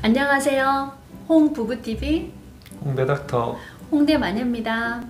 안녕하세요. 홍부부TV 홍대닥터 홍대마녀입니다.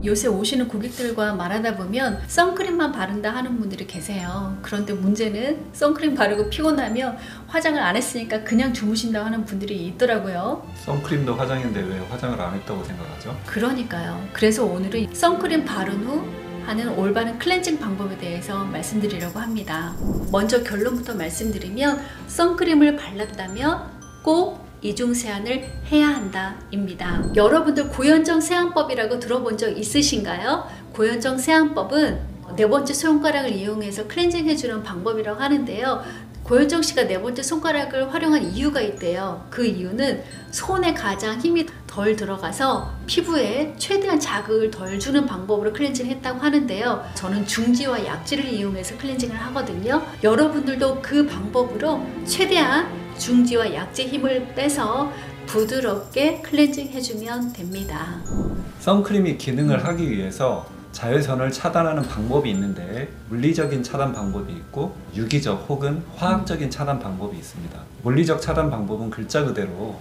요새 오시는 고객들과 말하다 보면 선크림만 바른다 하는 분들이 계세요. 그런데 문제는 선크림 바르고 피곤하면 화장을 안 했으니까 그냥 주무신다고 하는 분들이 있더라고요. 선크림도 화장인데 왜 화장을 안 했다고 생각하죠? 그러니까요. 그래서 오늘은 선크림 바른 후 하는 올바른 클렌징 방법에 대해서 말씀드리려고 합니다. 먼저 결론부터 말씀드리면 선크림을 발랐다면 꼭 이중 세안을 해야 한다 입니다. 여러분들 고현정 세안법이라고 들어본 적 있으신가요? 고현정 세안법은 네 번째 손가락을 이용해서 클렌징 해주는 방법이라고 하는데요. 고현정 씨가 네 번째 손가락을 활용한 이유가 있대요. 그 이유는 손에 가장 힘이 덜 들어가서 피부에 최대한 자극을 덜 주는 방법으로 클렌징을 했다고 하는데요. 저는 중지와 약지를 이용해서 클렌징을 하거든요. 여러분들도 그 방법으로 최대한 중지와 약지 힘을 빼서 부드럽게 클렌징 해주면 됩니다. 선크림이 기능을 하기 위해서 자외선을 차단하는 방법이 있는데 물리적인 차단 방법이 있고 유기적 혹은 화학적인 차단 방법이 있습니다. 물리적 차단 방법은 글자 그대로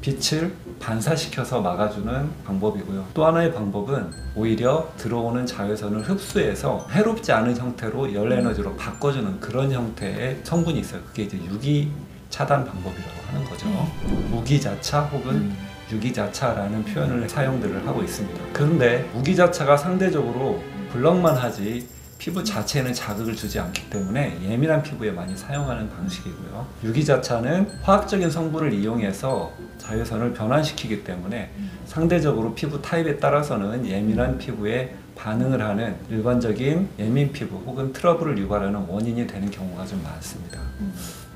빛을 반사시켜서 막아주는 방법이고요. 또 하나의 방법은 오히려 들어오는 자외선을 흡수해서 해롭지 않은 형태로 열 에너지로 바꿔주는 그런 형태의 성분이 있어요. 그게 이제 유기 차단 방법이라고 하는 거죠. 무기자차 혹은 유기자차라는 표현을 사용들을 하고 있습니다. 그런데 무기자차가 상대적으로 블럭만 하지 피부 자체에는 자극을 주지 않기 때문에 예민한 피부에 많이 사용하는 방식이고요. 유기자차는 화학적인 성분을 이용해서 자외선을 변환시키기 때문에 상대적으로 피부 타입에 따라서는 예민한 피부에 반응을 하는 일반적인 예민 피부 혹은 트러블을 유발하는 원인이 되는 경우가 좀 많습니다.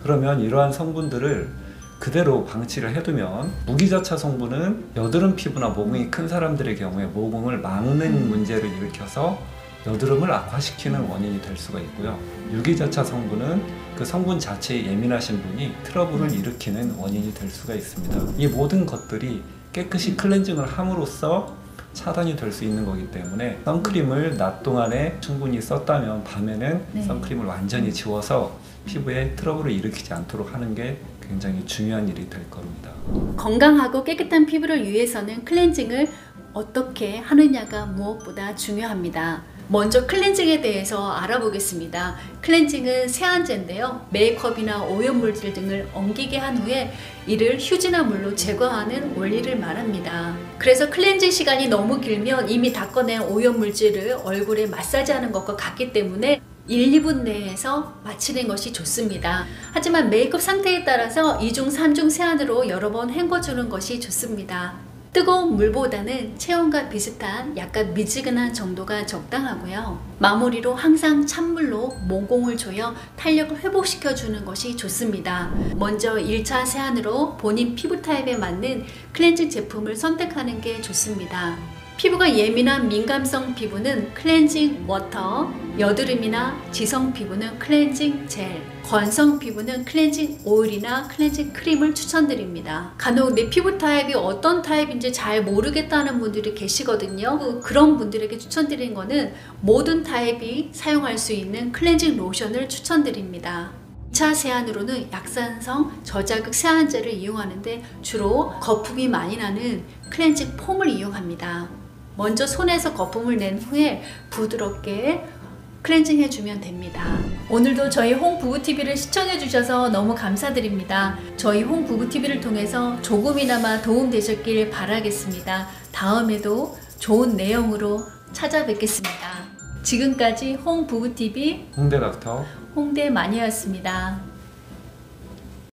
그러면 이러한 성분들을 그대로 방치를 해두면 무기자차 성분은 여드름 피부나 모공이 큰 사람들의 경우에 모공을 막는 문제를 일으켜서 여드름을 악화시키는 원인이 될 수가 있고요. 유기자차 성분은 그 성분 자체에 예민하신 분이 트러블을 일으키는 원인이 될 수가 있습니다. 이 모든 것들이 깨끗이 클렌징을 함으로써 차단이 될 수 있는 거기 때문에 선크림을 낮 동안에 충분히 썼다면 밤에는 선크림을 완전히 지워서 피부에 트러블을 일으키지 않도록 하는 게 굉장히 중요한 일이 될 겁니다. 건강하고 깨끗한 피부를 위해서는 클렌징을 어떻게 하느냐가 무엇보다 중요합니다. 먼저 클렌징에 대해서 알아보겠습니다. 클렌징은 세안제인데요. 메이크업이나 오염물질 등을 엉기게 한 후에 이를 휴지나 물로 제거하는 원리를 말합니다. 그래서 클렌징 시간이 너무 길면 이미 닦아낸 오염물질을 얼굴에 마사지하는 것과 같기 때문에 1, 2분 내에서 마치는 것이 좋습니다. 하지만 메이크업 상태에 따라서 2중, 3중 세안으로 여러 번 헹궈주는 것이 좋습니다. 뜨거운 물보다는 체온과 비슷한 약간 미지근한 정도가 적당하고요. 마무리로 항상 찬물로 모공을 조여 탄력을 회복시켜주는 것이 좋습니다. 먼저 1차 세안으로 본인 피부 타입에 맞는 클렌징 제품을 선택하는 게 좋습니다. 피부가 예민한 민감성 피부는 클렌징 워터, 여드름이나 지성 피부는 클렌징 젤, 건성 피부는 클렌징 오일이나 클렌징 크림을 추천드립니다. 간혹 내 피부 타입이 어떤 타입인지 잘 모르겠다는 분들이 계시거든요. 그런 분들에게 추천드리는 거는 모든 타입이 사용할 수 있는 클렌징 로션을 추천드립니다. 2차 세안으로는 약산성 저자극 세안제를 이용하는데 주로 거품이 많이 나는 클렌징 폼을 이용합니다. 먼저 손에서 거품을 낸 후에 부드럽게 클렌징 해주면 됩니다. 오늘도 저희 홍부부TV를 시청해주셔서 너무 감사드립니다. 저희 홍부부TV를 통해서 조금이나마 도움되셨길 바라겠습니다. 다음에도 좋은 내용으로 찾아뵙겠습니다. 지금까지 홍부부TV 홍대닥터 홍대마녀였습니다.